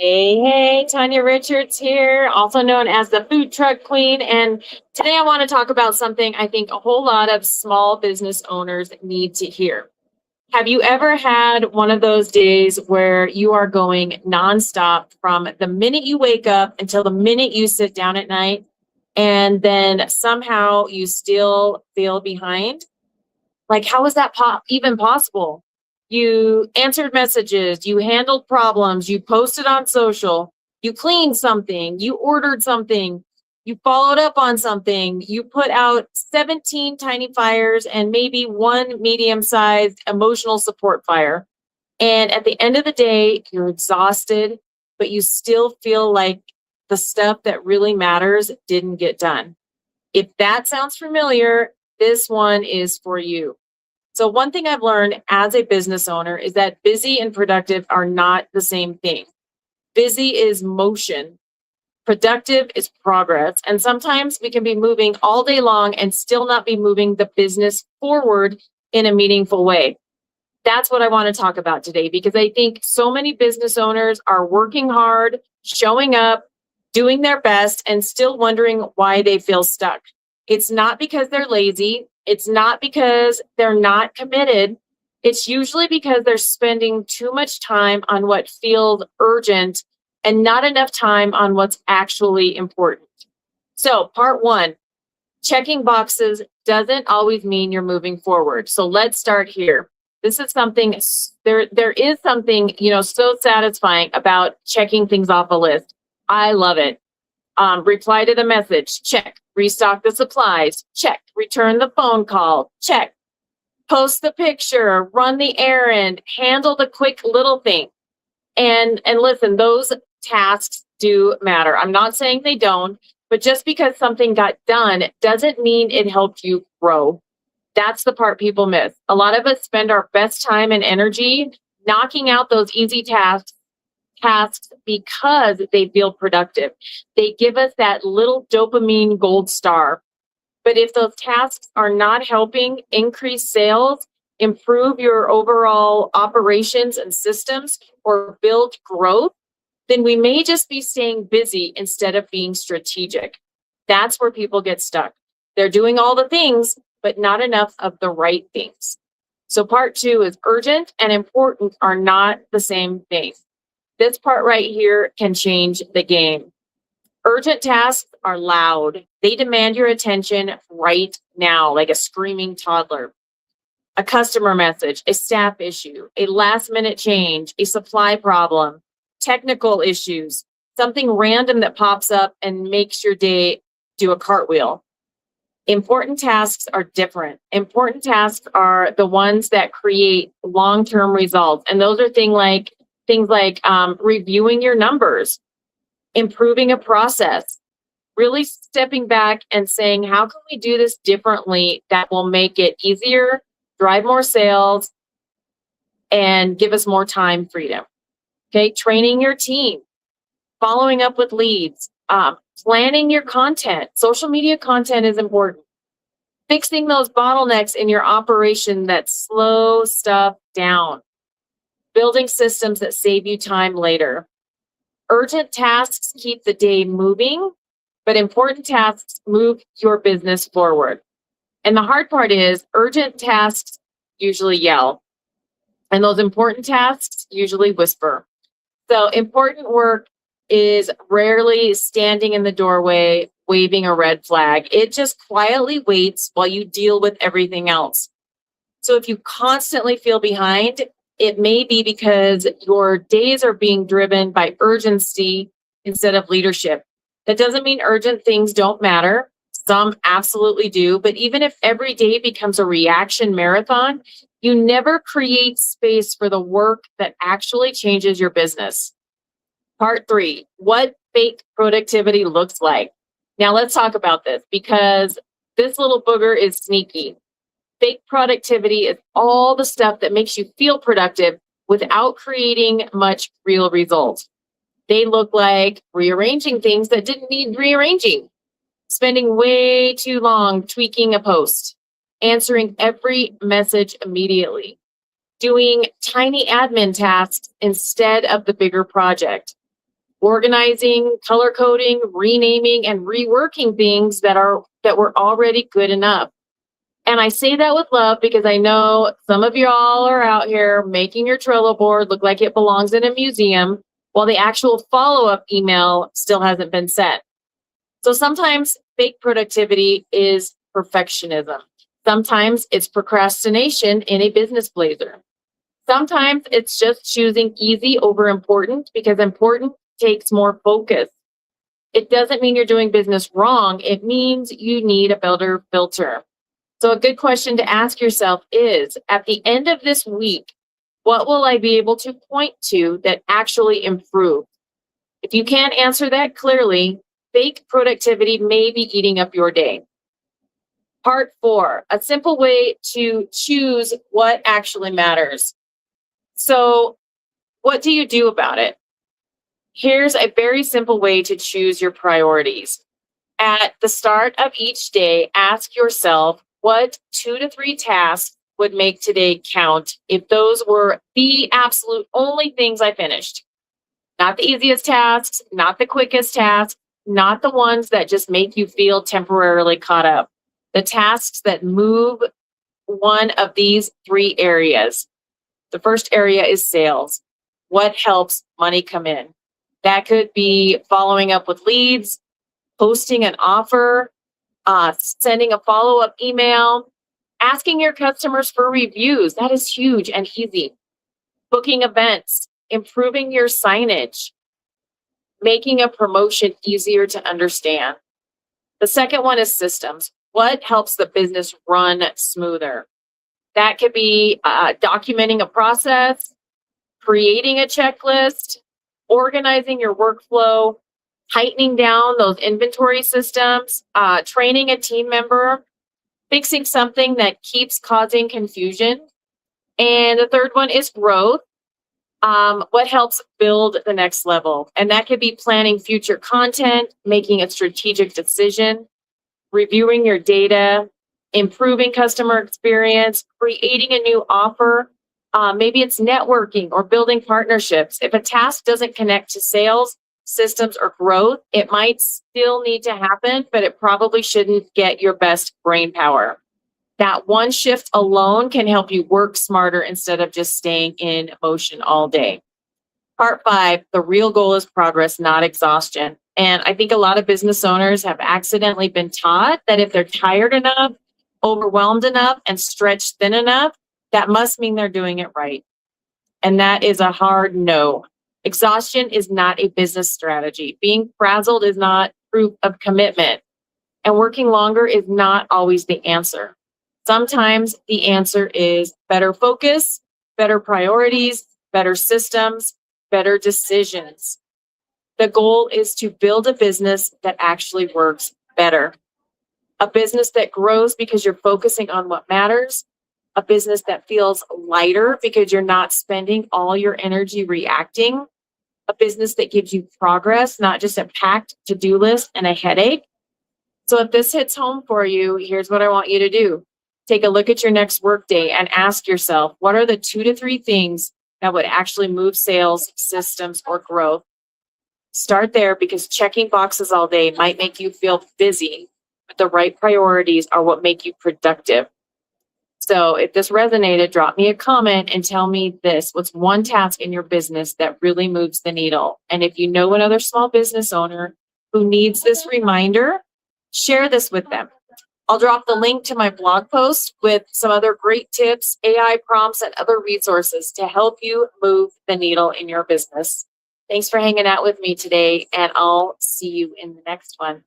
Hey, Tanya Richards here, also known as the Food Truck Queen. And today I want to talk about something I think a whole lot of small business owners need to hear. Have you ever had one of those days where you are going nonstop from the minute you wake up until the minute you sit down at night, and then somehow you still feel behind? Like, how is that even possible? You answered messages, you handled problems, you posted on social, you cleaned something, you ordered something, you followed up on something, you put out 17 tiny fires and maybe one medium sized emotional support fire. And at the end of the day, you're exhausted, but you still feel like the stuff that really matters didn't get done. If that sounds familiar, this one is for you. So, one thing I've learned as a business owner is that busy and productive are not the same thing. Busy is motion, productive is progress. And sometimes we can be moving all day long and still not be moving the business forward in a meaningful way. That's what I want to talk about today because I think so many business owners are working hard, showing up, doing their best, and still wondering why they feel stuck. It's not because they're lazy. It's not because they're not committed. It's usually because they're spending too much time on what feels urgent and not enough time on what's actually important. So, part one, checking boxes doesn't always mean you're moving forward. So, let's start here. This is something, there is something, so satisfying about checking things off a list. I love it. Reply to the message, check. Restock the supplies, check. Return the phone call, check. Post the picture, run the errand, handle the quick little thing. And listen, those tasks do matter. I'm not saying they don't, but just because something got done doesn't mean it helped you grow. That's the part people miss. A lot of us spend our best time and energy knocking out those easy tasks because they feel productive. They give us that little dopamine gold star. But if those tasks are not helping increase sales, improve your overall operations and systems, or build growth, then we may just be staying busy instead of being strategic. That's where people get stuck. They're doing all the things, but not enough of the right things. So part two is urgent and important are not the same thing. This part right here can change the game. Urgent tasks are loud. They demand your attention right now, like a screaming toddler. A customer message, a staff issue, a last minute change, a supply problem, technical issues, something random that pops up and makes your day do a cartwheel. Important tasks are different. Important tasks are the ones that create long-term results. And those are things like reviewing your numbers, improving a process, really stepping back and saying, how can we do this differently that will make it easier, drive more sales, and give us more time freedom? Okay, training your team, following up with leads, planning your content. Social media content is important. Fixing those bottlenecks in your operation that slow stuff down. Building systems that save you time later. Urgent tasks keep the day moving, but important tasks move your business forward. And the hard part is urgent tasks usually yell, and those important tasks usually whisper. So important work is rarely standing in the doorway waving a red flag. It just quietly waits while you deal with everything else. So if you constantly feel behind, it may be because your days are being driven by urgency instead of leadership. That doesn't mean urgent things don't matter. Some absolutely do. But even if every day becomes a reaction marathon, you never create space for the work that actually changes your business. Part three, what fake productivity looks like. Now let's talk about this because this little booger is sneaky. Fake productivity is all the stuff that makes you feel productive without creating much real results. They look like rearranging things that didn't need rearranging, spending way too long tweaking a post, answering every message immediately, doing tiny admin tasks instead of the bigger project, organizing, color coding, renaming, and reworking things that were already good enough. And I say that with love because I know some of y'all are out here making your Trello board look like it belongs in a museum while the actual follow-up email still hasn't been sent. So sometimes fake productivity is perfectionism. Sometimes it's procrastination in a business blazer. Sometimes it's just choosing easy over important because important takes more focus. It doesn't mean you're doing business wrong. It means you need a better filter. So a good question to ask yourself is, at the end of this week, what will I be able to point to that actually improved? If you can't answer that clearly, fake productivity may be eating up your day. Part 4, a simple way to choose what actually matters. So what do you do about it? Here's a very simple way to choose your priorities. At the start of each day, ask yourself what 2 to 3 tasks would make today count if those were the absolute only things I finished. Not the easiest tasks, not the quickest tasks, not the ones that just make you feel temporarily caught up. The tasks that move one of these 3 areas. The first area is sales. What helps money come in? That could be following up with leads, posting an offer, sending a follow-up email, asking your customers for reviews. That is huge and easy. Booking events, improving your signage, making a promotion easier to understand. The second one is systems. What helps the business run smoother? That could be documenting a process, creating a checklist, organizing your workflow, tightening down those inventory systems, training a team member, fixing something that keeps causing confusion. And the third one is growth. What helps build the next level? And that could be planning future content, making a strategic decision, reviewing your data, improving customer experience, creating a new offer. Maybe it's networking or building partnerships. If a task doesn't connect to sales, systems, or growth, it might still need to happen, but it probably shouldn't get your best brain power. That one shift alone can help you work smarter instead of just staying in motion all day. Part 5, the real goal is progress, not exhaustion. And I think a lot of business owners have accidentally been taught that if they're tired enough, overwhelmed enough, and stretched thin enough, that must mean they're doing it right. And that is a hard no. Exhaustion is not a business strategy. Being frazzled is not proof of commitment. And working longer is not always the answer. Sometimes the answer is better focus, better priorities, better systems, better decisions. The goal is to build a business that actually works better. A business that grows because you're focusing on what matters. A business that feels lighter because you're not spending all your energy reacting. A business that gives you progress, not just a packed to-do list and a headache. So if this hits home for you, here's what I want you to do. Take a look at your next workday and ask yourself, what are the 2 to 3 things that would actually move sales, systems, or growth? Start there because checking boxes all day might make you feel busy, but the right priorities are what make you productive. So if this resonated, drop me a comment and tell me this. What's one task in your business that really moves the needle? And if you know another small business owner who needs this reminder, share this with them. I'll drop the link to my blog post with some other great tips, AI prompts, and other resources to help you move the needle in your business. Thanks for hanging out with me today, and I'll see you in the next one.